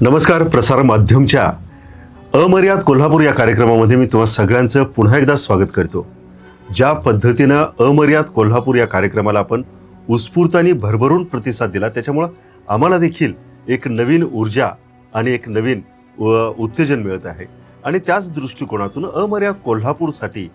नमस्कार. प्रसार माध्यमच्या अमर्याद कोल्हापूर या कार्यक्रमामध्ये मी तुम्हा सगळ्यांचं पुन्हा एकदा स्वागत करतो. ज्या पद्धतीनं अमर्याद कोल्हापूर या कार्यक्रमाला आपण उत्स्फूर्त आणि भरभरून प्रतिसाद दिला, त्याच्यामुळं आम्हाला देखील एक नवीन ऊर्जा आणि एक नवीन उत्तेजन मिळत आहे. आणि त्याच दृष्टिकोनातून अमर्याद कोल्हापूरसाठी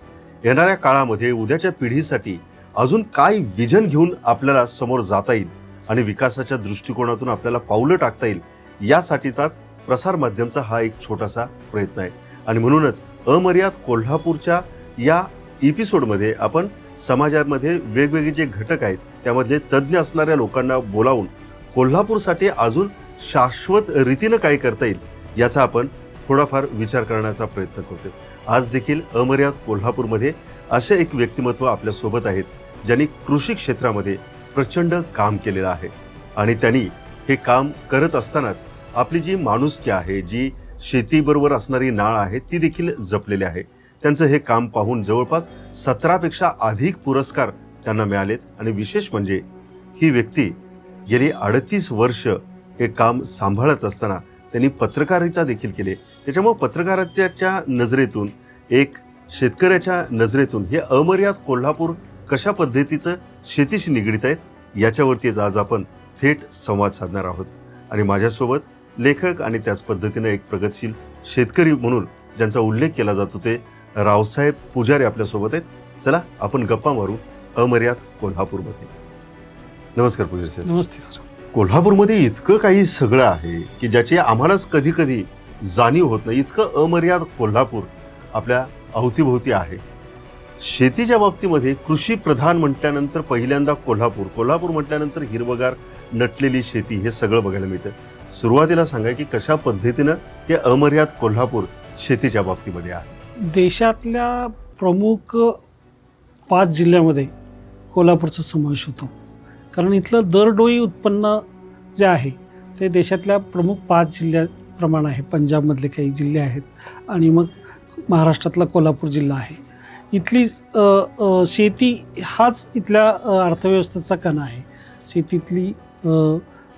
येणाऱ्या काळामध्ये उद्याच्या पिढीसाठी अजून काय विजन घेऊन आपल्याला समोर जाता येईल आणि विकासाच्या दृष्टिकोनातून आपल्याला पावलं टाकता येईल, यासाठीचाच प्रसार माध्यमचा हा एक छोटासा प्रयत्न आहे. आणि म्हणूनच अमर्याद कोल्हापूरच्या या एपिसोडमध्ये आपण समाजामध्ये वेगवेगळे जे घटक आहेत त्यामधले तज्ज्ञ असणाऱ्या लोकांना बोलावून कोल्हापूरसाठी अजून शाश्वत रीतीनं काय करता येईल याचा आपण थोडाफार विचार करण्याचा प्रयत्न करतो. आज देखील अमर्याद कोल्हापूरमध्ये असे एक व्यक्तिमत्व आपल्यासोबत आहेत ज्यांनी कृषी क्षेत्रामध्ये प्रचंड काम केलेलं आहे. आणि त्यांनी हे काम करत असतानाच आपली जी माणुसकी आहे, जी शेतीबरोबर असणारी नाळ आहे, ती देखील जपलेली आहे. त्यांचं हे काम पाहून जवळपास 17पेक्षा अधिक पुरस्कार त्यांना मिळालेत. आणि विशेष म्हणजे ही व्यक्ती गेली 38 वर्ष हे काम सांभाळत असताना त्यांनी पत्रकारिता देखील केली. त्याच्यामुळे पत्रकारितेच्या नजरेतून, एक शेतकऱ्याच्या नजरेतून हे अमर्याद कोल्हापूर कशा पद्धतीचं शेतीशी निगडीत आहेत याच्यावरतीच आज आपण थेट संवाद साधणार आहोत. आणि माझ्यासोबत लेखक आणि त्याच पद्धतीनं एक प्रगतशील शेतकरी म्हणून ज्यांचा उल्लेख केला जातो ते रावसाहेब पुजारी आपल्यासोबत आहेत. चला आपण गप्पा मारू अमर्याद कोल्हापूरमध्ये. नमस्कार पुजारी साहेब. नमस्ते सर. कोल्हापूरमध्ये इतकं काही सगळं आहे की ज्याची आम्हालाच कधी कधी जाणीव होत नाही. इतकं अमर्याद कोल्हापूर आपल्या अवतीभोवती आहे. शेतीच्या बाबतीमध्ये कृषी प्रधान म्हटल्यानंतर पहिल्यांदा कोल्हापूर म्हटल्यानंतर हिरवगार नटलेली शेती हे सगळं बघायला मिळतं. सुरुवातीला सांगा की कशा पद्धतीनं हे अमर्याद कोल्हापूर शेतीच्या बाबतीमध्ये आहे. देशातल्या प्रमुख 5 जिल्ह्यामध्ये कोल्हापूरचा समावेश होतो. कारण इथलं दरडोई उत्पन्न जे आहे ते देशातल्या प्रमुख 5 जिल्ह्याप्रमाणे आहे. पंजाबमधले काही जिल्हे आहेत आणि मग महाराष्ट्रातला कोल्हापूर जिल्हा आहे. इथली शेती हाच इथल्या अर्थव्यवस्थेचा कणा आहे. शेतीतली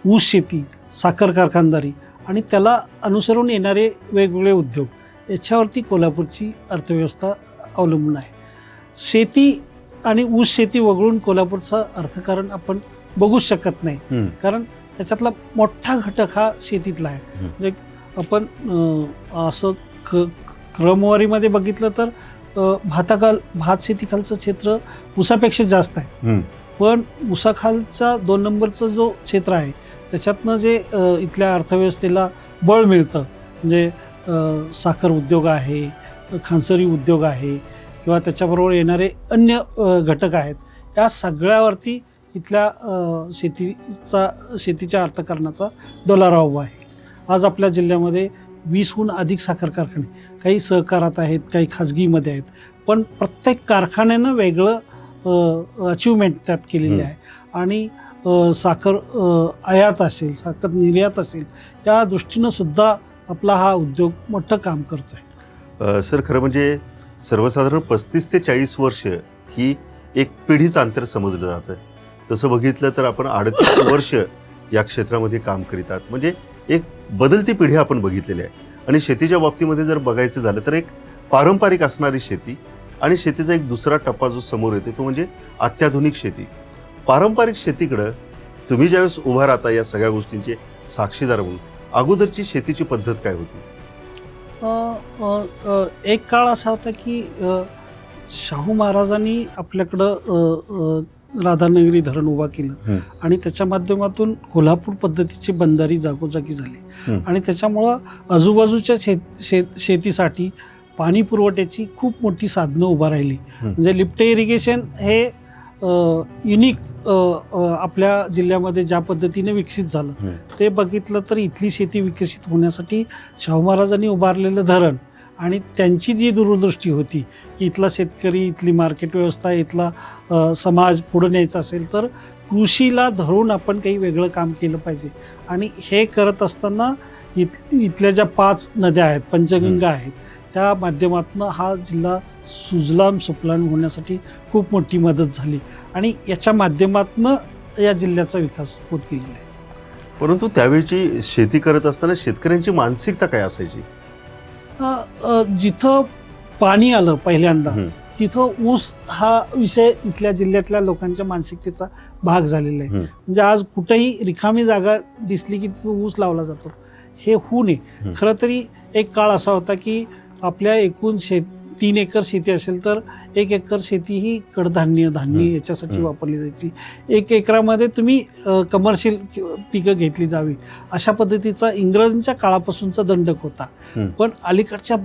ऊस शेती, साखर कारखानदारी आणि त्याला अनुसरून येणारे वेगवेगळे उद्योग याच्यावरती कोल्हापूरची अर्थव्यवस्था अवलंबून आहे. शेती आणि ऊस शेती वगळून कोल्हापूरचं अर्थकारण आपण बघूच शकत नाही. कारण त्याच्यातला मोठा घटक हा शेतीतला आहे. म्हणजे आपण असं क्रमवारीमध्ये बघितलं तर भात शेतीखालचं क्षेत्र ऊसापेक्षा जास्त आहे. पण ऊसाखालचा 2 नंबरचं जो क्षेत्र आहे त्याच्यातनं जे इथल्या अर्थव्यवस्थेला बळ मिळतं, म्हणजे साखर उद्योग आहे, खांसरी उद्योग आहे किंवा त्याच्याबरोबर येणारे अन्य घटक आहेत, या सगळ्यावरती इथल्या शेतीच्या अर्थकारणाचा डोलारा उभा आहे. आज आपल्या जिल्ह्यामध्ये 20हून अधिक साखर कारखाने, काही सहकारात आहेत, काही खाजगीमध्ये आहेत, पण प्रत्येक कारखान्यानं वेगळं अचिव्हमेंट त्यात केलेली आहे. आणि साखर आयात असेल, साखर निर्यात असेल, त्या दृष्टीनं सुद्धा आपला हा उद्योग मोठं काम करतो आहे. सर, खरं म्हणजे सर्वसाधारण 35 ते 40 वर्ष ही एक पिढीचं अंतर समजलं जातं. तसं बघितलं तर आपण 38 वर्ष या क्षेत्रामध्ये काम करीत आहात. म्हणजे एक बदलती पिढी आपण बघितलेली आहे. आणि शेतीच्या बाबतीमध्ये जर बघायचं झालं तर एक पारंपरिक असणारी शेती आणि शेतीचा एक दुसरा टप्पा जो समोर येतो तो म्हणजे अत्याधुनिक शेती. पारंपरिक शेतीकडं तुम्ही ज्यावेळेस उभा राहता या सगळ्या गोष्टींचे साक्षीदार म्हणून, अगोदरची शेतीची पद्धत काय होती? एक काळ असा होता की शाहू महाराजांनी आपल्याकडं राधानगरी धरण उभा केलं आणि त्याच्या माध्यमातून कोल्हापूर पद्धतीची बंधारी जागोजागी झाली. आणि त्याच्यामुळं आजूबाजूच्या शेतीसाठी पाणी पुरवठ्याची खूप मोठी साधनं उभा राहिली. म्हणजे लिफ्ट इरिगेशन हे युनिक आपल्या जिल्ह्यामध्ये ज्या पद्धतीने विकसित झालं ते बघितलं तर इथली शेती विकसित होण्यासाठी शाहू महाराजांनी उभारलेलं धरण आणि त्यांची जी दूरदृष्टी होती की इथला शेतकरी, इथली मार्केट व्यवस्था, इथला समाज पुढे न्यायचा असेल तर कृषीला धरून आपण काही वेगळं काम केलं पाहिजे. आणि हे करत असताना इथल्या ज्या 5 नद्या आहेत, पंचगंगा आहेत, त्या माध्यमातून हा जिल्हा सुजलाम सुफलाम होण्यासाठी खूप मोठी मदत झाली आणि याच्या माध्यमातून या जिल्ह्याचा विकास होत गेलेला आहे. परंतु त्यावेळची शेती करत असताना शेतकऱ्यांची मानसिकता काय असायची? जिथं पाणी आलं पहिल्यांदा हं. तिथं ऊस हा विषय इथल्या जिल्ह्यातल्या लोकांच्या मानसिकतेचा भाग झालेला आहे. हं. म्हणजे आज कुठेही रिकामी जागा दिसली की तिथं ऊस लावला जातो, हे होऊ नये. हं. खरं तरी एक काळ असा होता की आपल्या एकूण 3 एकर शेती असेल तर 1 एकर शेती ही कडधान्य धान्य हं. याच्यासाठी हं. वापरली जायची. 1 एकरामध्ये तुम्ही कमर्शियल पिकं घेतली जावी अशा पद्धतीचा इंग्रजांच्या काळापासूनचा दंडक होता. हं. पण अलीकडच्या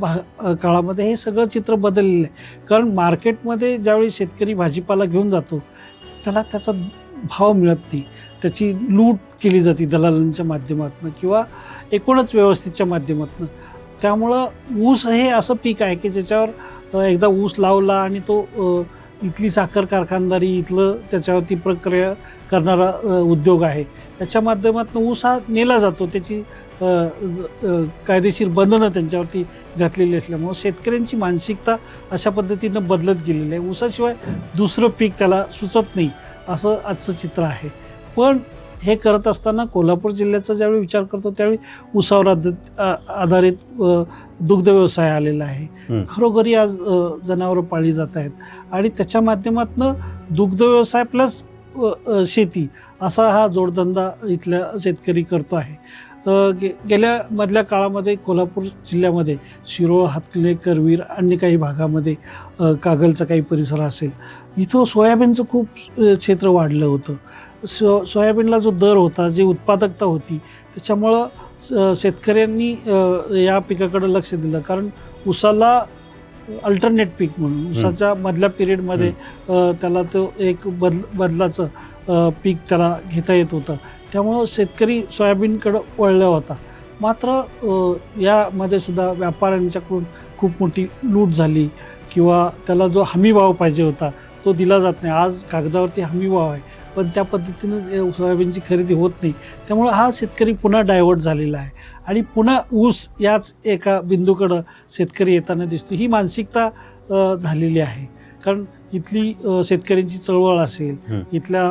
काळामध्ये हे सगळं चित्र बदललेलं आहे. कारण मार्केटमध्ये ज्यावेळी शेतकरी भाजीपाला घेऊन जातो त्याला त्याचा भाव मिळत नाही, त्याची लूट केली जाते दलालांच्या माध्यमातून किंवा एकूणच व्यवस्थेच्या माध्यमातून. त्यामुळं ऊस हे असं पीक आहे की ज्याच्यावर एकदा ऊस लावला आणि तो इथली साखर कारखानदारी इथलं त्याच्यावरती प्रक्रिया करणारा उद्योग आहे त्याच्या माध्यमातून ऊस हा नेला जातो. त्याची कायदेशीर बंधनं त्यांच्यावरती घातलेली असल्यामुळं शेतकऱ्यांची मानसिकता अशा पद्धतीनं बदलत गेलेली आहे. ऊसाशिवाय दुसरं पीक त्याला सुचत नाही असं आजचं चित्र आहे. पण हे करत असताना कोल्हापूर जिल्ह्याचा ज्यावेळी विचार करतो त्यावेळी ऊसावर आधारित दुग्ध व्यवसाय आलेला आहे. खरोखरी आज जनावरं पाळली जात आहेत आणि त्याच्या माध्यमातून दुग्ध व्यवसाय प्लस शेती असा हा जोडधंदा इथल्या शेतकरी करतो आहे. गेल्या मधल्या काळामध्ये कोल्हापूर जिल्ह्यामध्ये शिरोळ, हातकणंगले, करवीर अन्य काही भागामध्ये कागलचा काही परिसर असेल इथं सोयाबीनचं खूप क्षेत्र वाढलं होतं. सोयाबीनला जो दर होता, जी उत्पादकता होती त्याच्यामुळं शेतकऱ्यांनी या पिकाकडे लक्ष दिलं. कारण ऊसाला अल्टरनेट पीक म्हणून ऊसाच्या मधल्या पिरियडमध्ये त्याला तो एक बदलाचं पीक त्याला घेता येत होतं. त्यामुळं शेतकरी सोयाबीनकडं वळला होता. मात्र यामध्ये सुद्धा व्यापाऱ्यांच्याकडून खूप मोठी लूट झाली किंवा त्याला जो हमीभाव पाहिजे होता तो दिला जात नाही. आज कागदावरती हमीभाव आहे पण त्या पद्धतीनं सोयाबीनची खरेदी होत नाही. त्यामुळं हा शेतकरी पुन्हा डायव्हर्ट झालेला आहे आणि पुन्हा ऊस याच एका बिंदूकडं शेतकरी येताना दिसतो. ही मानसिकता झालेली आहे. कारण इथली शेतकऱ्यांची चळवळ असेल, इथल्या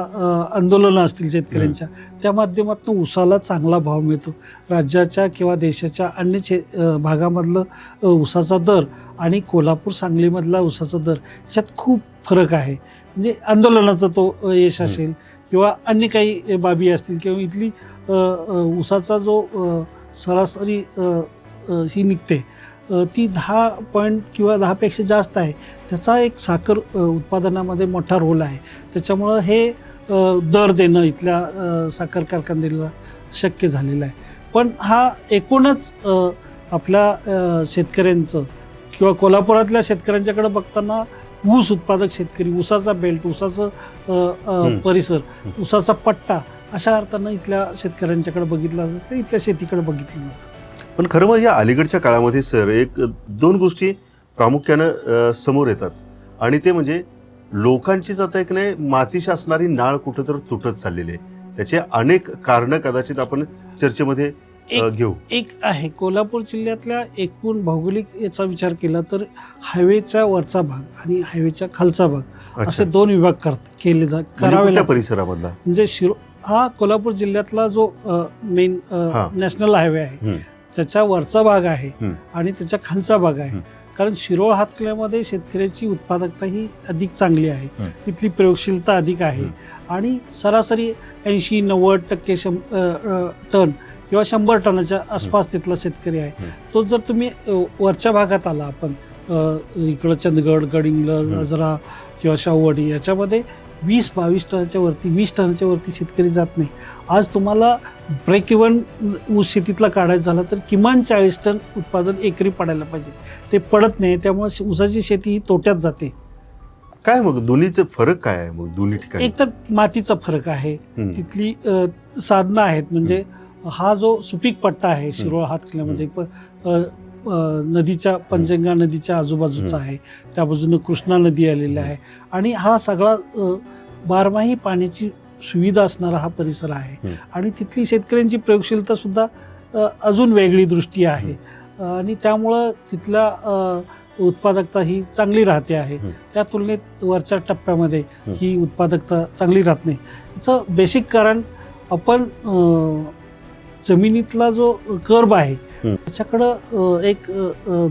आंदोलनं असतील शेतकऱ्यांच्या, त्या माध्यमातून ऊसाला चांगला भाव मिळतो. राज्याच्या किंवा देशाच्या अन्य भागामधलं ऊसाचा दर आणि कोल्हापूर सांगलीमधला ऊसाचा दर याच्यात खूप फरक आहे. म्हणजे आंदोलनाचा तो यश असेल किंवा अन्य काही बाबी असतील किंवा इथली ऊसाचा जो सरासरी ही निघते ती 10 पॉईंट किंवा 10पेक्षा जास्त आहे. त्याचा एक साखर उत्पादनामध्ये मोठा रोल आहे. त्याच्यामुळं हे दर देणं इथल्या साखर कारखानदारीला शक्य झालेलं आहे. पण हा एकूणच आपल्या शेतकऱ्यांचं किंवा कोल्हापुरातल्या शेतकऱ्यांच्याकडे बघताना ऊस उत्पादक शेतकरी, ऊसाचा बेल्ट, ऊसाचं परिसर, ऊसाचा पट्टा अशा अर्थानं इथल्या शेतकऱ्यांच्याकडे बघितलं जातं, इथल्या शेतीकडे बघितलं जातं. पण खरं म्हणजे या अलीकडच्या काळामध्ये सर 1-2 गोष्टी प्रामुख्यानं समोर येतात आणि ते म्हणजे लोकांचीच आता एक नाही मातीशी असणारी नाळ कुठंतरी तुटत चाललेली आहे. त्याचे अनेक कारणं कदाचित आपण चर्चेमध्ये घेऊ. एक आहे कोल्हापूर जिल्ह्यातल्या एकूण भौगोलिक याचा विचार केला तर हायवेच्या वरचा भाग आणि हायवेच्या खालचा भाग असे 2 विभाग करावे लागतात परिसरामधला. म्हणजे हा कोल्हापूर जिल्ह्यातला जो मेन नॅशनल हायवे आहे त्याच्या वरचा भाग आहे आणि त्याच्या खालचा भाग आहे. कारण शिरोळ हातकणंगलेमध्ये शेतकऱ्याची उत्पादकता ही अधिक चांगली आहे, तिथली प्रयोगशीलता अधिक आहे आणि सरासरी 80-90% टन किंवा 100 टनाच्या आसपास तिथला शेतकरी आहे. तो जर तुम्ही वरच्या भागात आला, आपण इकडं चंदगड, गडिंग्लज, आजरा किंवा शाहूवाडी याच्यामध्ये 20-22 टनाच्या वरती, 20 टनाच्या वरती शेतकरी जात नाही. आज तुम्हाला ब्रेक इव्हन ऊस शेतीतला काढायचं झालं तर किमान 40 टन उत्पादन एकरी पडायला पाहिजे. ते पडत नाही. त्यामुळे ऊसाची शेती ही तोट्यात जाते. काय मग दोन्हीचे फरक काय आहे मग दोन्ही ठिकाणी? एक तर मातीचा फरक आहे, तिथली साधनं आहेत. म्हणजे हा जो सुपीक पट्टा आहे शिरोळ हातकणंगलेमध्ये नदीच्या पंचगंगा नदीच्या आजूबाजूचा आहे, त्या बाजूनं कृष्णा नदी आलेली आहे आणि हा सगळा बारमाही पाण्याची सुविधा असणारा हा परिसर आहे आणि तिथली शेतकऱ्यांची प्रयोगशीलता सुद्धा अजून वेगळी दृष्टी आहे आणि त्यामुळं तिथल्या उत्पादकता ही चांगली राहते आहे. त्या तुलनेत वरच्या टप्प्यामध्ये ही उत्पादकता चांगली राहत नाही. याचं बेसिक कारण आपण जमिनीतला जो कर्ब आहे हं. त्याच्याकडं एक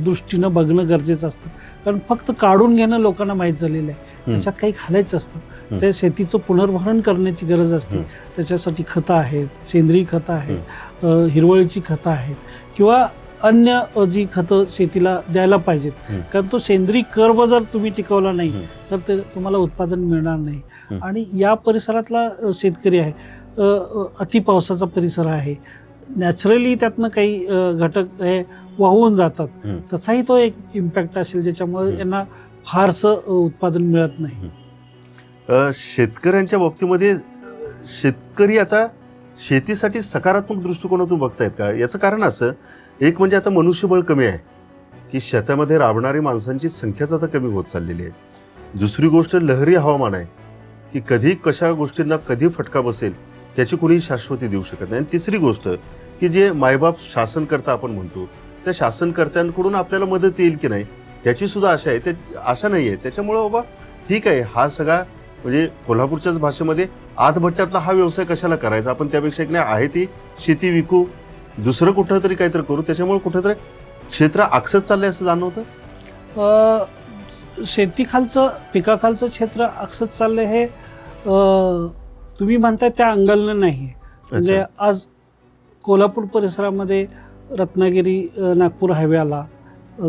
दृष्टीनं बघणं गरजेचं असतं. कारण फक्त काढून घेणं लोकांना माहीत झालेलं आहे, त्याच्यात काही घालायचं असतं. ते शेतीचं पुनर्भरण करण्याची गरज असते. त्याच्यासाठी खतं आहेत, सेंद्रिय खतं आहेत, हिरवळीची खतं आहेत किंवा अन्य जी खतं शेतीला द्यायला पाहिजेत. कारण तो सेंद्रिय कर्ब जर तुम्ही टिकवला नाही तर ते तुम्हाला उत्पादन मिळणार नाही. आणि या परिसरातला शेतकरी आहे, अतिपावसाचा परिसर आहे, नॅचरली त्यातनं काही घटक हे वाहून जातात, त्याचाही तो एक इम्पॅक्ट असेल ज्याच्यामुळे यांना फारसं उत्पादन मिळत नाही. शेतकऱ्यांच्या बाबतीमध्ये शेतकरी आता शेतीसाठी सकारात्मक दृष्टिकोनातून बघतायत का? याचं कारण असं एक म्हणजे आता मनुष्यबळ कमी आहे की शेतामध्ये राबणारी माणसांची संख्याच आता कमी होत चाललेली आहे. दुसरी गोष्ट लहरी हवामान आहे की कधी कशा गोष्टींना कधी फटका बसेल त्याची कोणीही शाश्वती देऊ शकत नाही. आणि तिसरी गोष्ट की जे मायबाप शासनकर्ता आपण म्हणतो त्या शासनकर्त्यांकडून आपल्याला मदत येईल की नाही याची सुद्धा आशा आहे. ते आशा नाही आहे. त्याच्यामुळं बाबा ठीक आहे, हा सगळा म्हणजे कोल्हापूरच्याच भाषेमध्ये आतभट्ट्यातला हा व्यवसाय कशाला करायचा, आपण त्यापेक्षा एक नाही आहे ती शेती विकू, दुसरं कुठं तरी काहीतरी करू. त्याच्यामुळे कुठंतरी क्षेत्र आकसत चाललंय असं जाणवतं. शेतीखालचं पिकाखालचं क्षेत्र आकसत चाललंय हे तुम्ही म्हणताय त्या अंगलनं नाही आहे. म्हणजे आज कोल्हापूर परिसरामध्ये रत्नागिरी नागपूर हायवे आला,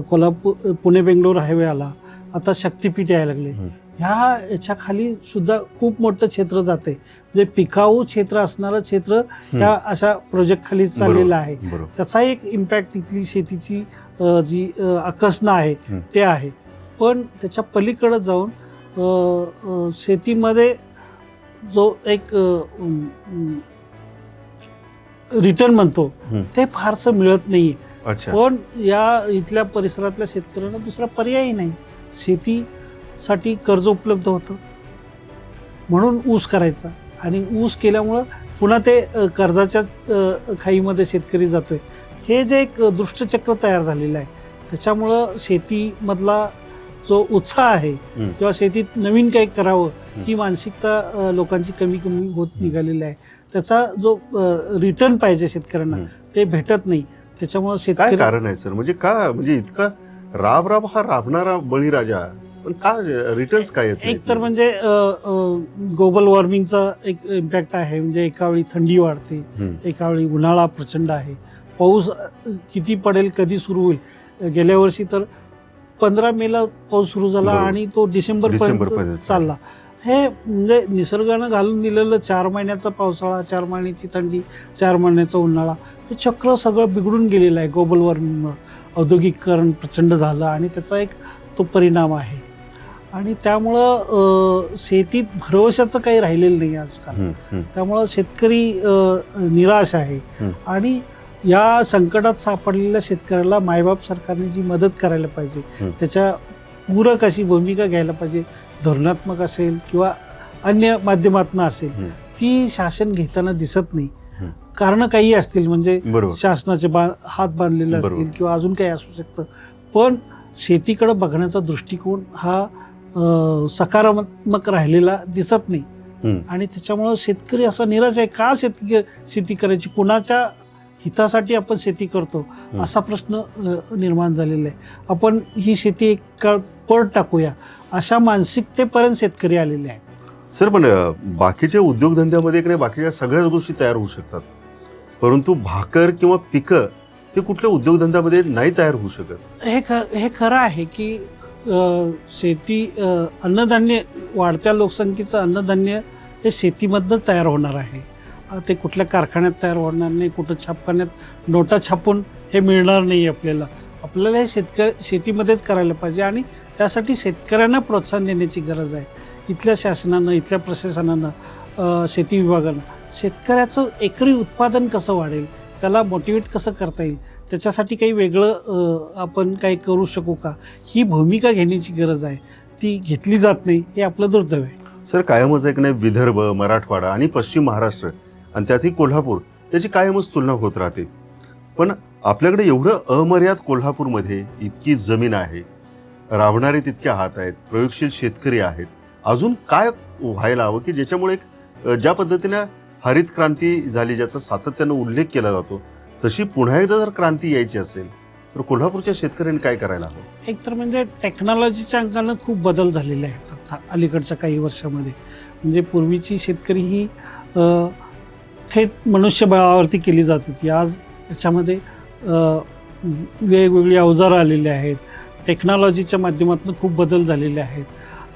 कोल्हापूर पुणे बेंगलोर हायवे आला, आता शक्तिपीठ यायला लागले. याच्या खाली सुद्धा खूप मोठं क्षेत्र जाते. म्हणजे पिकाऊ क्षेत्र असणारं क्षेत्र ह्या अशा प्रोजेक्ट खाली चाललेलं आहे. त्याचा एक इम्पॅक्ट इथली शेतीची जी आकसणं आहे ते आहे. पण त्याच्या पलीकडे जाऊन शेतीमध्ये जो एक रिटर्न म्हणतो ते फारसं मिळत नाही. पण या इथल्या परिसरातल्या शेतकऱ्यांना दुसरा पर्यायही नाही. शेतीसाठी कर्ज उपलब्ध होतं म्हणून ऊस करायचा, आणि ऊस केल्यामुळं पुन्हा ते कर्जाच्या खाईमध्ये शेतकरी जातोय. हे जे एक दुष्टचक्र तयार झालेलं आहे त्याच्यामुळं शेतीमधला जो उत्साह आहे किंवा शेतीत नवीन काही करावं ही मानसिकता लोकांची कमी कमी होत निघालेली आहे. त्याचा जो रिटर्न पाहिजे शेतकऱ्यांना ते भेटत नाही. त्याच्यामुळे शेतकरी कारण आहे सर, म्हणजे का म्हणजे इतका राब हा राबणारा बळीराजा, पण का रिटर्न्स काय येत? एक तर म्हणजे ग्लोबल वॉर्मिंगचा एक इम्पॅक्ट आहे. म्हणजे एका वेळी थंडी वाढते, एका वेळी उन्हाळा प्रचंड आहे, पाऊस किती पडेल कधी सुरू होईल. गेल्या वर्षी तर 15 मेला पाऊस सुरू झाला आणि तो डिसेंबरपर्यंत चालला. हे म्हणजे निसर्गानं घालून दिलेलं 4 महिन्याचा पावसाळा, 4 महिन्याची थंडी, 4 महिन्याचा उन्हाळा, हे चक्र सगळं बिघडून गेलेलं आहे ग्लोबल वॉर्मिंगमुळं. औद्योगिकरण प्रचंड झालं आणि त्याचा एक तो परिणाम आहे. आणि त्यामुळं शेतीत भरवशाचं काही राहिलेलं नाही आजकाल. त्यामुळं शेतकरी निराश आहे. आणि या संकटात सापडलेल्या शेतकऱ्याला मायबाप सरकारने जी मदत करायला पाहिजे त्याच्या पूरक अशी भूमिका घ्यायला पाहिजे, धोरणात्मक असेल किंवा अन्य माध्यमातून असेल, ती शासन घेताना दिसत नाही. कारण काही असतील, म्हणजे शासनाचे हात बांधलेले असतील किंवा अजून काही असू शकतं. पण शेतीकडे बघण्याचा दृष्टिकोन हा सकारात्मक राहिलेला दिसत नाही. आणि त्याच्यामुळं शेतकरी असा निराश आहे. का शेती करायची, कुणाच्या हितासाठी आपण शेती करतो असा प्रश्न निर्माण झालेला आहे. आपण ही शेती एक पड टाकूया अशा मानसिकतेपर्यंत शेतकरी आलेले आहेत. सर, पण बाकीच्या उद्योगधंद्यामध्ये नाही बाकीच्या सगळ्याच गोष्टी तयार होऊ शकतात, परंतु भाकर किंवा पिकं ते कुठल्या उद्योगधंद्यामध्ये नाही तयार होऊ शकत. हे खरं आहे की शेती अन्नधान्य, वाढत्या लोकसंख्येचं अन्नधान्य हे शेतीमधनं तयार होणार आहे. ते कुठल्या कारखान्यात तयार होणार नाही, कुठं छापखान्यात नोटा छापून हे मिळणार नाही. आपल्याला हे शेतीमध्येच करायला पाहिजे आणि त्यासाठी शेतकऱ्यांना प्रोत्साहन देण्याची गरज आहे. इथल्या शासनानं, इथल्या प्रशासनानं, शेती विभागानं शेतकऱ्याचं एकरी उत्पादन कसं वाढेल, त्याला मोटिवेट कसं करता येईल, त्याच्यासाठी काही वेगळं आपण काही करू शकू का, ही भूमिका घेण्याची गरज आहे. ती घेतली जात नाही, हे आपलं दुर्दैव आहे. सर, कायमच एक नाही विदर्भ, मराठवाडा आणि पश्चिम महाराष्ट्र आणि त्यातही कोल्हापूर त्याची कायमच तुलना होत राहते. पण आपल्याकडे एवढं अमर्याद कोल्हापूरमध्ये इतकी जमीन आहे, राबणारे तितके हात आहेत, प्रयोगशील शेतकरी आहेत, अजून काय व्हायला हवं की ज्याच्यामुळे ज्या पद्धतीने हरित क्रांती झाली ज्याचा सातत्यानं उल्लेख केला जातो, तशी पुन्हा एकदा जर क्रांती यायची असेल तर कोल्हापूरच्या शेतकऱ्यांनी काय करायला हवं? एक तर म्हणजे टेक्नॉलॉजीच्या अंगानं खूप बदल झालेले आहेत आता अलीकडच्या काही वर्षामध्ये. म्हणजे पूर्वीची शेतकरी ही थेट मनुष्यबळावरती केली जात होती. आज याच्यामध्ये वेगवेगळी अवजारं आलेली आहेत. टेक्नॉलॉजीच्या माध्यमातून खूप बदल झालेले आहेत.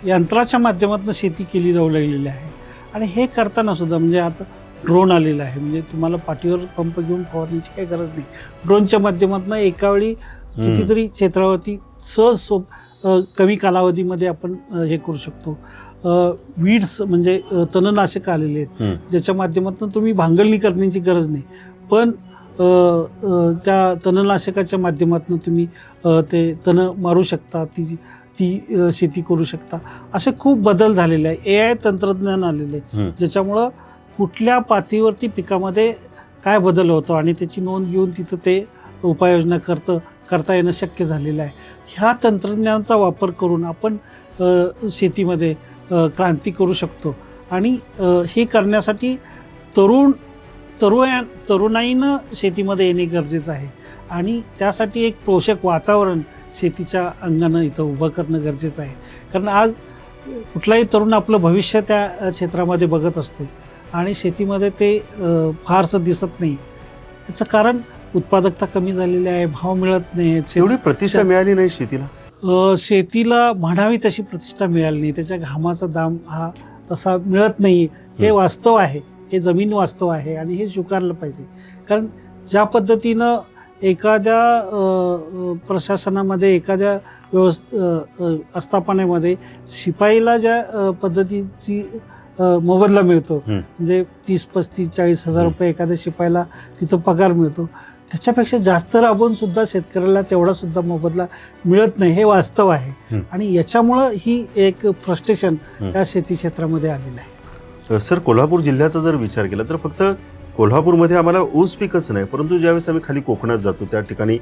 यंत्राच्या माध्यमातून शेती केली जाऊ लागलेली आहे. आणि हे करताना सुद्धा म्हणजे आता ड्रोन आलेला आहे. म्हणजे तुम्हाला पाठीवर पंप घेऊन फवारण्याची काही गरज नाही. ड्रोनच्या माध्यमातून एकावेळी कितीतरी क्षेत्रावरती सहज कमी कालावधीमध्ये आपण हे करू शकतो. वीड्स म्हणजे तणनाशक आलेले आहेत, ज्याच्या माध्यमातून तुम्ही भांगलणी करण्याची गरज नाही, पण त्या तणनाशकाच्या माध्यमातून तुम्ही ते तण मारू शकता, ती शेती करू शकता. असे खूप बदल झालेले आहे. AI तंत्रज्ञान आलेले आहे, ज्याच्यामुळं कुठल्या पातळीवरती पिकामध्ये काय बदल होतो आणि त्याची नोंद घेऊन तिथं ते उपाययोजना करता येणं शक्य झालेलं आहे. ह्या तंत्रज्ञानाचा वापर करून आपण शेतीमध्ये क्रांती करू शकतो. आणि हे करण्यासाठी तरुणाईनं शेतीमध्ये येणे गरजेचं आहे. आणि त्यासाठी एक पोषक वातावरण शेतीच्या अंगानं इथं उभं करणं गरजेचं आहे. कारण आज कुठलाही तरुण आपलं भविष्य त्या क्षेत्रामध्ये बघत असतो आणि शेतीमध्ये ते फारसं दिसत नाही. याचं कारण उत्पादकता कमी झालेली आहे, भाव मिळत नाही, एवढी प्रतिष्ठा मिळाली नाही शेतीला. शेतीला म्हणावी तशी प्रतिष्ठा मिळाली नाही. त्याच्या घामाचा दाम हा तसा मिळत नाही. हे वास्तव आहे, हे जमीन वास्तव आहे आणि हे स्वीकारलं पाहिजे. कारण ज्या पद्धतीनं एखाद्या प्रशासनामध्ये, एखाद्या आस्थापनेमध्ये शिपाईला ज्या पद्धतीची मोबदला मिळतो, म्हणजे 30-35-40 हजार रुपये एखाद्या शिपाईला तिथं पगार मिळतो, त्याच्यापेक्षा जास्त राबवून सुद्धा शेतकऱ्याला तेवढा सुद्धा मोबदला मिळत नाही. हे वास्तव आहे. आणि याच्यामुळं ही एक फ्रस्ट्रेशन या शेती क्षेत्रामध्ये आलेलं आहे. सर, कोल्हापूर जिल्ह्याचा जर विचार केला तर फक्त कोल्हापूरमध्ये आम्हाला ऊस पिकच नाही, परंतु ज्यावेळेस आम्ही खाली कोकणात जातो त्या ठिकाणी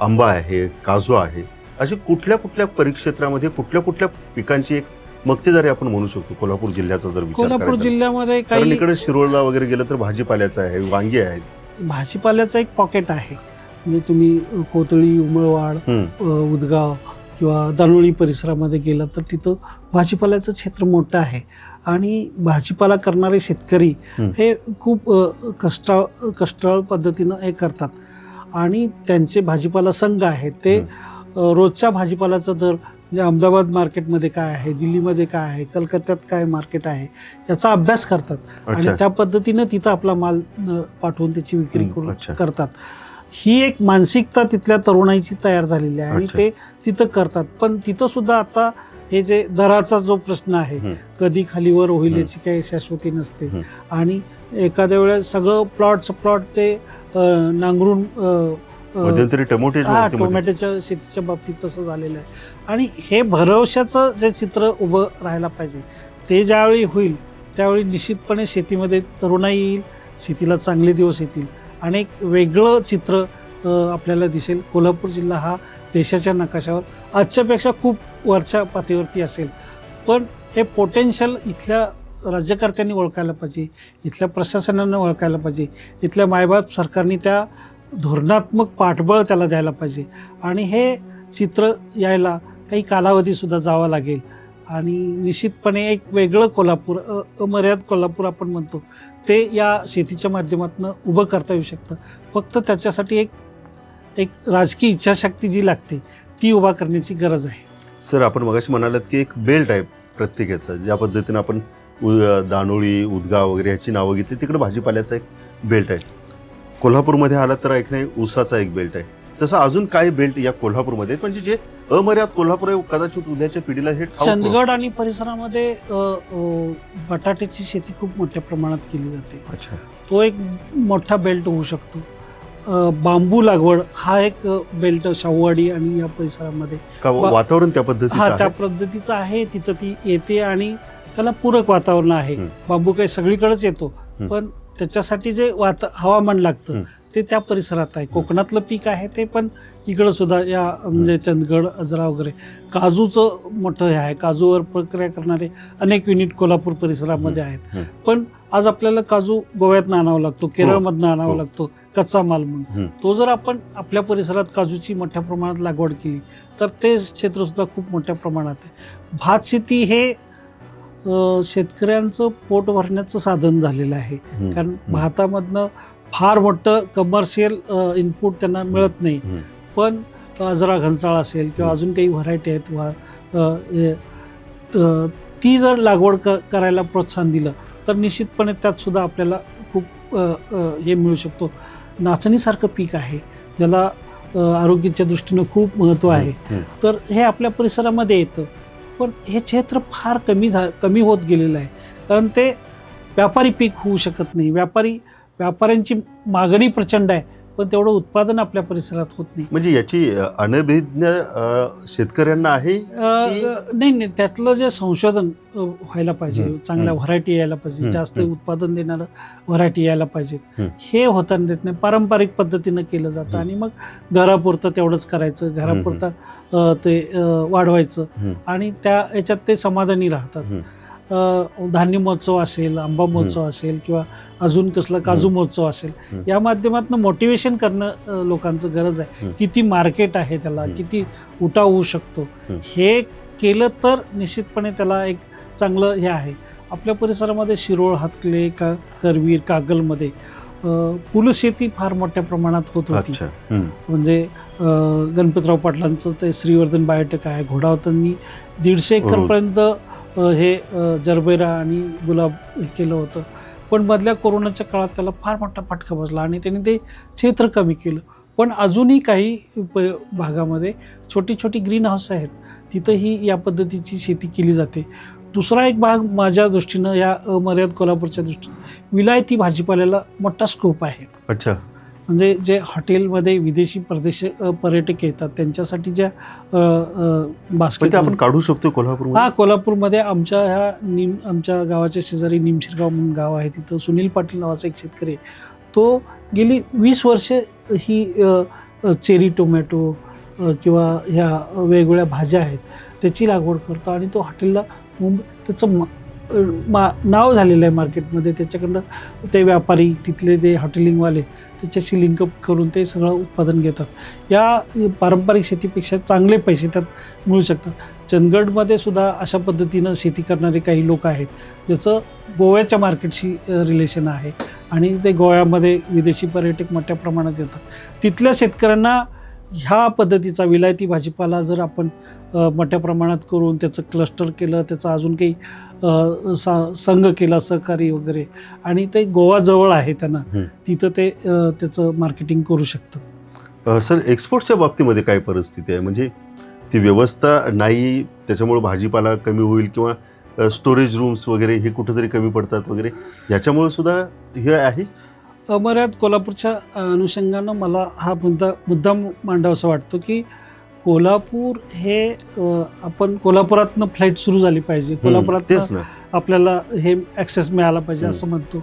आंबा आहे, काजू आहे, अशी कुठल्या परिक्षेत्रामध्ये कुठल्या पिकांची एक मक्तेदारी आपण म्हणू शकतो कोल्हापूर जिल्ह्याचा जर विचार कोल्हापूर जिल्ह्यामध्ये कारण इकडे शिरोळला वगैरे गेलं तर भाजीपाल्याचं आहे, वांगी आहेत. भाजीपाल्याचं एक पॉकेट आहे. म्हणजे तुम्ही कोथळी, उमळवाड, उदगाव किंवा दानोळी परिसरामध्ये गेलं तर तिथं भाजीपाल्याचं क्षेत्र मोठं आहे. आणि भाजीपाला करणारे शेतकरी हे खूप कष्टाळ पद्धतीनं हे करतात. आणि त्यांचे भाजीपाला संघ आहेत, ते रोजच्या भाजीपाल्याचा दर म्हणजे अहमदाबाद मार्केटमध्ये काय आहे, दिल्लीमध्ये काय आहे, कलकत्त्यात काय मार्केट आहे, याचा अभ्यास करतात. आणि त्या पद्धतीनं तिथं आपला माल पाठवून त्याची विक्री करतात. ही एक मानसिकता तिथल्या तरुणाईची तयार झालेली आहे आणि ते तिथं करतात. पण तिथं सुद्धा आता हे जे दराचा जो प्रश्न आहे, कधी खालीवर होईल याची काही शाश्वती नसते. आणि एखाद्या वेळेस सगळं प्लॉट ते नांगरून टोमॅटोच्या शेतीच्या बाबतीत तसं झालेलं आहे. आणि हे भरवशाचं जे चित्र उभं राहायला पाहिजे ते ज्यावेळी होईल त्यावेळी निश्चितपणे शेतीमध्ये तरुणाई येईल, शेतीला चांगले दिवस येतील आणि एक वेगळं चित्र आपल्याला दिसेल. कोल्हापूर जिल्हा हा देशाच्या नकाशावर आजच्यापेक्षा खूप वरच्या पातळीवरती असेल. पण हे पोटेन्शियल इथल्या राज्यकर्त्यांनी ओळखायला पाहिजे, इथल्या प्रशासनानं ओळखायला पाहिजे, इथल्या मायबाप सरकारने त्या धोरणात्मक पाठबळ त्याला द्यायला पाहिजे. आणि हे चित्र यायला काही कालावधीसुद्धा जावा लागेल. आणि निश्चितपणे एक वेगळं कोल्हापूर, अमर्याद कोल्हापूर आपण म्हणतो, ते या शेतीच्या माध्यमातून उभं करता येऊ शकतं. फक्त त्याच्यासाठी एक राजकीय इच्छाशक्ती जी लागते ती उभा करण्याची गरज आहे. सर, आपण मगाशी म्हणालात की एक बेल्ट आहे प्रत्येकाचं, ज्या पद्धतीनं आपण दानोळी, उदगाव वगैरे ह्याची नावं घेतली, तिकडे भाजीपाल्याचा एक बेल्ट आहे. कोल्हापूरमध्ये आला तर ऐकणे ऊसाचा एक बेल्ट आहे. तसं अजून काय बेल्ट या कोल्हापूरमध्ये, म्हणजे जे अमर्याद कोल्हापूर आहे, कदाचित उद्याच्या पिढीला हे चंदगड आणि परिसरामध्ये बटाट्याची शेती खूप मोठ्या प्रमाणात केली जाते. तो एक मोठा बेल्ट होऊ शकतो. बांबू लागवड हा एक बेल्ट शाहूवाडी आणि या परिसरामध्ये वातावरण त्या पद्धतीचं आहे. तिथं ती येते आणि त्याला पूरक वातावरण आहे. बांबू काही सगळीकडेच येतो, पण त्याच्यासाठी जे हवामान लागतं ते त्या परिसरात आहे. कोकणातलं पीक आहे ते, पण इकडं सुद्धा या म्हणजे चंदगड, अजरा वगैरे काजूचं मोठं हे आहे. काजूवर प्रक्रिया करणारे अनेक युनिट कोल्हापूर परिसरामध्ये आहेत. पण आज आपल्याला काजू गोव्यातनं आणावा लागतो, केरळमधनं आणावा लागतो कच्चा माल म्हणून. तो जर आपण आपल्या परिसरात काजूची मोठ्या प्रमाणात लागवड केली तर ते क्षेत्रसुद्धा खूप मोठ्या प्रमाणात आहे. भात शेती हे शेतकऱ्यांचं पोट भरण्याचं साधन झालेलं आहे. कारण भातामधनं फार मोठं कमर्शियल इनपुट त्यांना मिळत नाही. पण जरा घनसाळ असेल किंवा अजून काही व्हरायटी आहेत ती जर लागवड करायला प्रोत्साहन दिलं तर निश्चितपणे त्यात सुद्धा आपल्याला खूप हे मिळू शकतो. नाचणीसारखं पीक आहे ज्याला आरोग्याच्या दृष्टीनं खूप महत्त्व आहे. तर हे आपल्या परिसरामध्ये येतं. पण हे क्षेत्र फार कमी होत गेलेलं आहे. कारण ते व्यापारी पीक होऊ शकत नाही. व्यापाऱ्यांची मागणी प्रचंड आहे, पण तेवढं उत्पादन आपल्या परिसरात होत नाही. म्हणजे याची अनभिज्ञ शेतकऱ्यांना आहे नाही, त्यातलं जे संशोधन व्हायला पाहिजे, चांगल्या व्हरायटी यायला पाहिजे, जास्त उत्पादन देणारं व्हरायटी यायला पाहिजेत, हे होताना देत नाही. पारंपरिक पद्धतीनं केलं जातं आणि मग घरापुरतं तेवढंच करायचं, घरापुरतं ते वाढवायचं आणि त्या याच्यात ते समाधानी राहतात. धान्य महोत्सव असेल, आंबा महोत्सव असेल किंवा अजून कसला काजू महोत्सव असेल, या माध्यमातून मोटिवेशन करणं लोकांचं गरज आहे. किती मार्केट आहे त्याला, किती उठाव होऊ शकतो, हे केलं तर निश्चितपणे त्याला एक चांगलं हे आहे. आपल्या परिसरामध्ये शिरोळ, हातकले, करवीर, कागलमध्ये फुलशेती फार मोठ्या प्रमाणात होत होती. म्हणजे गणपतराव पाटलांचं ते श्रीवर्धन बायोटेक आहे, घोडावतांनी 150 एकरपर्यंत हे जरबेरा आणि गुलाब हे केलं होतं. पण मधल्या कोरोनाच्या काळात त्याला फार मोठा फटका बसला आणि त्यांनी ते क्षेत्र कमी केलं. पण अजूनही काही भागामध्ये छोटी छोटी ग्रीन हाऊस आहेत, तिथंही या पद्धतीची शेती केली जाते. दुसरा एक भाग माझ्या दृष्टीनं या अमर्याद कोल्हापूरच्या दृष्टीनं विलायती भाजीपाल्याला मोठा स्कोप आहे. अच्छा. म्हणजे जे हॉटेलमध्ये विदेशी पर्यटक येतात त्यांच्यासाठी ज्या बास्केट आपण काढू शकतो कोल्हापूर. कोल्हापूरमध्ये आमच्या गावाच्या शेजारी निमशिरगाव म्हणून गाव आहे, तिथं सुनील पाटील नावाचा एक शेतकरी आहे. तो गेली 20 वर्षे ही चेरी टोमॅटो किंवा ह्या वेगवेगळ्या भाज्या आहेत त्याची लागवड करतो आणि तो हॉटेलला त्याचं नाव झालेलं आहे मार्केटमध्ये. त्याच्याकडनं ते व्यापारी, तिथले ते हॉटेलिंगवाले त्याच्याशी लिंकअप करून ते सगळं उत्पादन घेतात. या पारंपरिक शेतीपेक्षा चांगले पैसे त्यात मिळू शकतात. चंदगडमध्ये सुद्धा अशा पद्धतीनं शेती करणारे काही लोक आहेत ज्याचं गोव्याच्या मार्केटशी रिलेशन आहे आणि ते गोव्यामध्ये विदेशी पर्यटक मोठ्या प्रमाणात येतात. तिथल्या शेतकऱ्यांना ह्या पद्धतीचा विलायती भाजीपाला जर आपण मोठ्या प्रमाणात करून त्याचं क्लस्टर केलं, त्याचा अजून काही संघ केला, सहकारी वगैरे, आणि ते गोवाजवळ आहे त्यांना, तिथं ते त्याचं मार्केटिंग करू शकतं. सर, एक्सपोर्टच्या बाबतीमध्ये काय परिस्थिती आहे? म्हणजे ती व्यवस्था नाही, त्याच्यामुळे भाजीपाला कमी होईल किंवा स्टोरेज रूम्स वगैरे हे कुठेतरी कमी पडतात वगैरे, याच्यामुळे सुद्धा हे आहे. अमर्याद कोल्हापूरच्या अनुषंगानं मला हा मुद्दा मांडावासा वाटतो की कोल्हापूर हे आपण कोल्हापुरातनं फ्लाईट सुरू झाली पाहिजे, कोल्हापुरातनं आपल्याला हे ॲक्सेस मिळाला पाहिजे असं म्हणतो.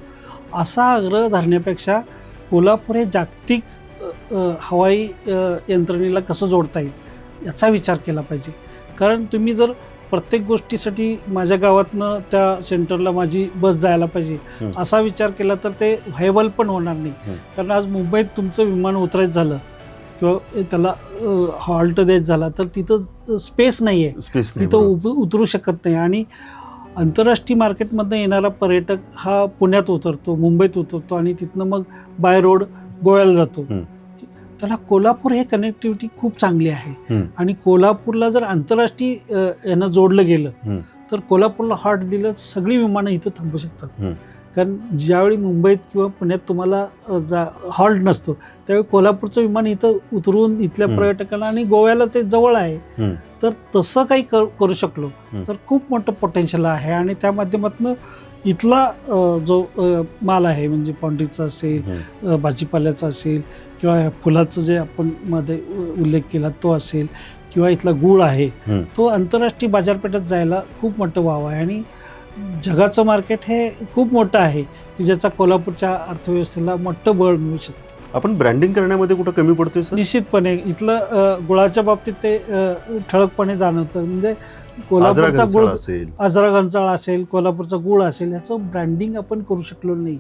असा आग्रह धरण्यापेक्षा कोल्हापूर हे जागतिक हवाई यंत्रणेला कसं जोडता येईल याचा विचार केला पाहिजे. कारण तुम्ही जर प्रत्येक गोष्टीसाठी माझ्या गावातनं त्या सेंटरला माझी बस जायला पाहिजे असा विचार केला तर ते व्हायबल पण होणार नाही. कारण आज मुंबईत तुमचं विमान उतरायचं झालं किंवा त्याला हॉल्ट द्यायचं झाला तर तिथं स्पेस नाही आहे, तिथं उतरू शकत नाही. आणि आंतरराष्ट्रीय मार्केटमधनं येणारा पर्यटक हा पुण्यात उतरतो, मुंबईत उतरतो आणि तिथनं मग बाय रोड गोव्याला जातो. त्याला कोल्हापूर हे कनेक्टिव्हिटी खूप चांगली आहे आणि कोल्हापूरला जर आंतरराष्ट्रीय यानं जोडलं गेलं तर कोल्हापूरला हॉल्ट दिलं सगळी विमानं इथं थांबू शकतात. कारण ज्यावेळी मुंबईत किंवा पुण्यात तुम्हाला हॉल्ट नसतो त्यावेळी कोल्हापूरचं विमान इथं उतरून इथल्या पर्यटकांना, आणि गोव्याला ते जवळ आहे, तर तसं काही करू शकलो तर खूप मोठं पोटेन्शियल आहे. आणि त्या माध्यमातून इथला जो माल आहे म्हणजे पॉन्ट्रीचा असेल, भाजीपाल्याचा असेल किंवा फुलाचं जे आपण मध्ये उल्लेख केला तो असेल किंवा इथला गूळ आहे तो आंतरराष्ट्रीय बाजारपेठेत जायला खूप मोठं वाव आहे. आणि जगाचं मार्केट हे खूप मोठं आहे की ज्याचा कोल्हापूरच्या अर्थव्यवस्थेला मोठं बळ मिळू शकतं. आपण ब्रँडिंग करण्यामध्ये कुठं कमी पडतोय सर? निश्चितपणे इथलं गुळाच्या बाबतीत ते ठळकपणे जाणवतं. म्हणजे कोल्हापूरचा आजरा गुळ घनसाळ असेल, आजरा घनसाळ असेल, कोल्हापूरचा गुळ असेल, याचं ब्रँडिंग आपण करू शकलो नाही.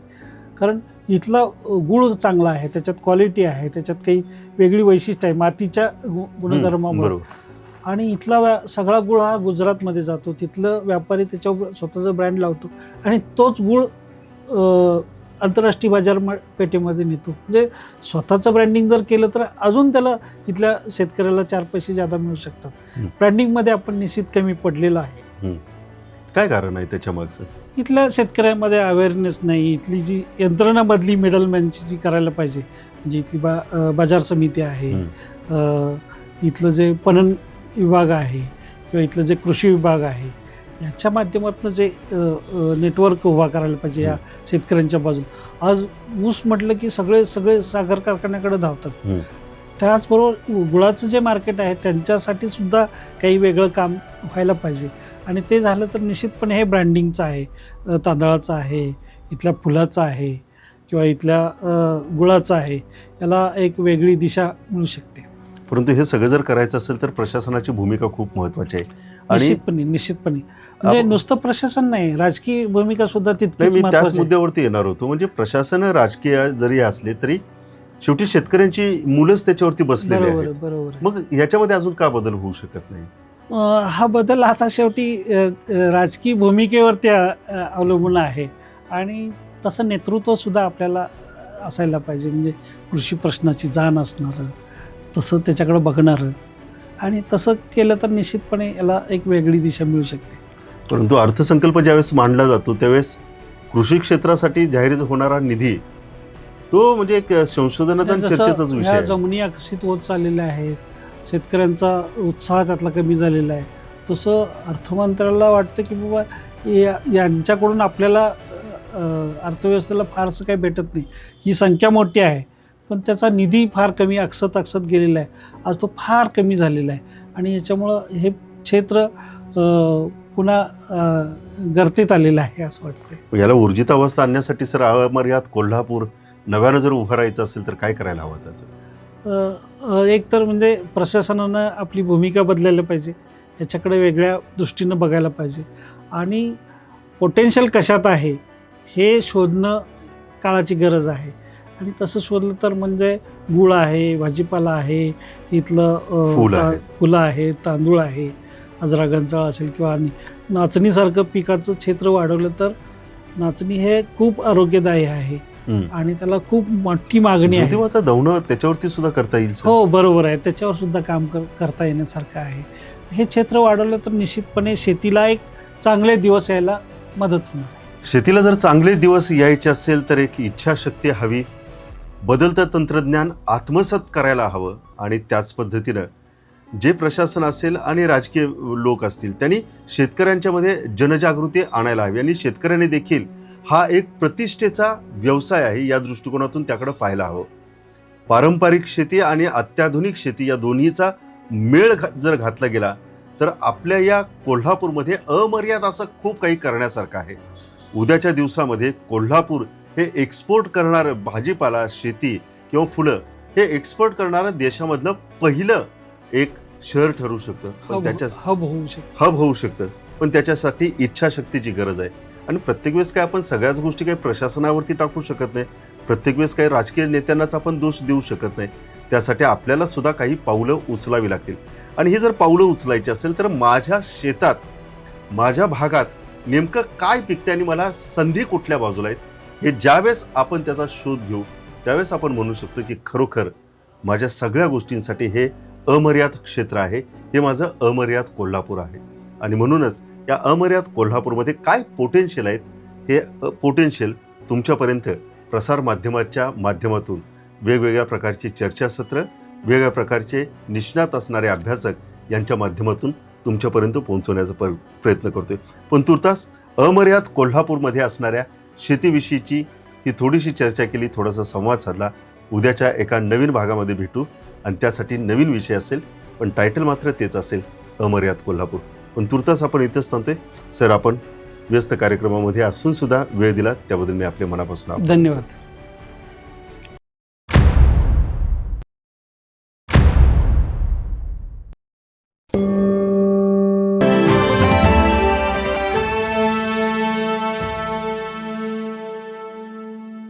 कारण इथला गुळ चांगला आहे, त्याच्यात क्वालिटी आहे, त्याच्यात काही वेगळी वैशिष्ट्य आहे मातीच्या गुणधर्मामुळे. बरोबर. आणि इथला सगळा गुळ हा गुजरातमध्ये जातो. तिथलं व्यापारी त्याच्यावर स्वतःचा ब्रँड लावतो आणि तोच गुळ आंतरराष्ट्रीय बाजारपेठेमध्ये नेतो. म्हणजे स्वतःचं ब्रँडिंग जर केलं तर अजून त्याला इथल्या शेतकऱ्याला 4 पैसे जादा मिळू शकतात. ब्रँडिंगमध्ये आपण निश्चित कमी पडलेलो आहे. काय कारण आहे त्याच्या मागचं? इथल्या शेतकऱ्यांमध्ये अवेअरनेस नाही. इथली जी यंत्रणा बदली मिडलमॅनची जी करायला पाहिजे, म्हणजे इथली बाजार समिती आहे, इथलं जे पणन विभाग आहे किंवा इथलं जे कृषी विभाग आहे, याच्या माध्यमातून जे नेटवर्क उभा करायला पाहिजे या शेतकऱ्यांच्या बाजून. आज ऊस म्हटलं की सगळे साखर कारखान्याकडे धावतात. त्याचबरोबर गुळाचं जे मार्केट आहे त्यांच्यासाठी सुद्धा काही वेगळं काम व्हायला पाहिजे. आणि ते झालं तर निश्चितपणे हे ब्रँडिंगचं आहे, तांदळाचं आहे, इथल्या फुलाचं आहे किंवा इथल्या गुळाचं आहे, याला एक वेगळी दिशा मिळू शकते. परंतु हे सगळं जर करायचं असेल तर प्रशासनाची भूमिका खूप महत्त्वाची आहे. आणि निश्चितपणे म्हणजे नुसतं प्रशासन नाही, राजकीय भूमिका सुद्धा तितकीच मी त्याच महत्त्वाची आहे. मुद्द्यावरती येणार होतो. म्हणजे प्रशासन राजकीय जरी असले तरी शेवटी शेतकऱ्यांची मुलंच त्याच्यावरती बसलेली आहेत. बरोबर. मग याच्यामध्ये अजून का बदल होऊ शकत नाही? हा बदल आता शेवटी राजकीय भूमिकेवरती अवलंबून आहे. आणि तसं नेतृत्व सुद्धा आपल्याला असायला पाहिजे. म्हणजे कृषी प्रश्नाची जाण असणारं, तसं त्याच्याकडे बघणारं, आणि तसं केलं तर निश्चितपणे याला एक वेगळी दिशा मिळू शकते. परंतु अर्थसंकल्प ज्यावेळेस मांडला जातो त्यावेळेस कृषी क्षेत्रासाठी जाहीर होणारा निधी तो म्हणजे एक संशोधनाचा आणि चर्चेचाच विषय ह्या आहे. जमिनी आकर्षित होत चाललेल्या आहेत, शेतकऱ्यांचा उत्साह त्यातला कमी झालेला आहे. तसं अर्थमंत्र्याला वाटतं की बाबा यांच्याकडून आपल्याला अर्थव्यवस्थेला फारसं काही भेटत नाही, ही संख्या मोठी आहे पण त्याचा निधी फार कमी अक्षत गेलेला आहे. आज तो फार कमी झालेला आहे आणि याच्यामुळं हे क्षेत्र पुन्हा गर्तेत आलेलं आहे असं वाटतं. याला ऊर्जित अवस्था आणण्यासाठी सर अमर्याद कोल्हापूर नव्यानं जर उभं राहायचं असेल तर काय करायला हवं त्याचं? एक तर म्हणजे प्रशासनानं आपली भूमिका बदलायला पाहिजे, याच्याकडे वेगळ्या दृष्टीनं बघायला पाहिजे आणि पोटेन्शियल कशात आहे हे शोधणं काळाची गरज आहे. आणि तसं शोधलं तर म्हणजे गुळ आहे, भाजीपाला आहे, इथलं फुलं आहे, तांदूळ आहे, आजरा घनसाळ असेल किंवा नाचणीसारखं पिकाचं क्षेत्र वाढवलं तर नाचणी हे खूप आरोग्यदायी आहे आणि त्याला खूप मोठी मागणी आहे. ज्योतिबाचं दवणं त्याच्यावरती सुद्धा करता येईल. हो बरोबर आहे, त्याच्यावर सुद्धा काम करता येण्यासारखं आहे. हे क्षेत्र वाढवलं तर निश्चितपणे शेतीला एक चांगले दिवस यायला मदत होणार. शेतीला जर चांगले दिवस यायचे असेल तर एक इच्छाशक्ती हवी, बदलतं तंत्रज्ञान आत्मसात करायला हवं आणि त्याच पद्धतीनं जे प्रशासन असेल आणि राजकीय लोक असतील त्यांनी शेतकऱ्यांच्यामध्ये जनजागृती आणायला हवी आणि शेतकऱ्यांनी देखील हा एक प्रतिष्ठेचा व्यवसाय आहे या दृष्टिकोनातून त्याकडे पाहायला हवं. पारंपरिक शेती आणि अत्याधुनिक शेती या दोन्हीचा मेळ जर घातला गेला तर आपल्या या कोल्हापूरमध्ये अमर्याद असं खूप काही करण्यासारखं आहे. उद्याच्या दिवसामध्ये कोल्हापूर हे एक्सपोर्ट करणारं भाजीपाला, शेती किंवा फुलं हे एक्सपोर्ट करणारं देशामधलं पहिलं एक शहर ठरू शकतं. पण त्याच्या हब होऊ शकतं. पण त्याच्यासाठी इच्छाशक्तीची गरज आहे. आणि प्रत्येक वेळेस काय आपण सगळ्याच गोष्टी काही प्रशासनावरती टाकू शकत नाही, प्रत्येक वेळेस काही राजकीय नेत्यांनाच आपण दोष देऊ शकत नाही. त्यासाठी आपल्याला सुद्धा काही पावलं उचलावी लागतील. आणि ही जर पावलं उचलायची असेल तर माझ्या शेतात, माझ्या भागात नेमकं काय पिकते आणि मला संधी कुठल्या बाजूला आहेत हे ज्यावेळेस आपण त्याचा शोध घेऊ त्यावेळेस आपण म्हणू शकतो की खरोखर माझ्या सगळ्या गोष्टींसाठी हे अमर्याद क्षेत्र आहे, हे माझं अमर्याद कोल्हापूर आहे. आणि म्हणूनच या अमर्याद कोल्हापूरमध्ये काय पोटेन्शियल आहेत हे पोटेन्शियल तुमच्यापर्यंत प्रसार माध्यमाच्या माध्यमातून वेगवेगळ्या प्रकारची चर्चासत्र, वेगवेगळ्या प्रकारचे निष्णात असणारे अभ्यासक यांच्या माध्यमातून तुमच्यापर्यंत पोहोचवण्याचा प्रयत्न करतोय. पण तुर्तास अमर्याद कोल्हापूरमध्ये असणाऱ्या शेतीविषयीची ही थोडीशी चर्चा केली, थोडासा संवाद साधला. उद्याच्या एका नवीन भागामध्ये भेटू आणि त्यासाठी नवीन विषय असेल, पण टायटल मात्र तेच असेल, अमर्याद कोल्हापूर. पण तुर्तास आपण इथंच थांबतोय. सर, आपण व्यस्त कार्यक्रमामध्ये असून सुद्धा वेळ दिला त्याबद्दल मी आपल्या मनापासून धन्यवाद.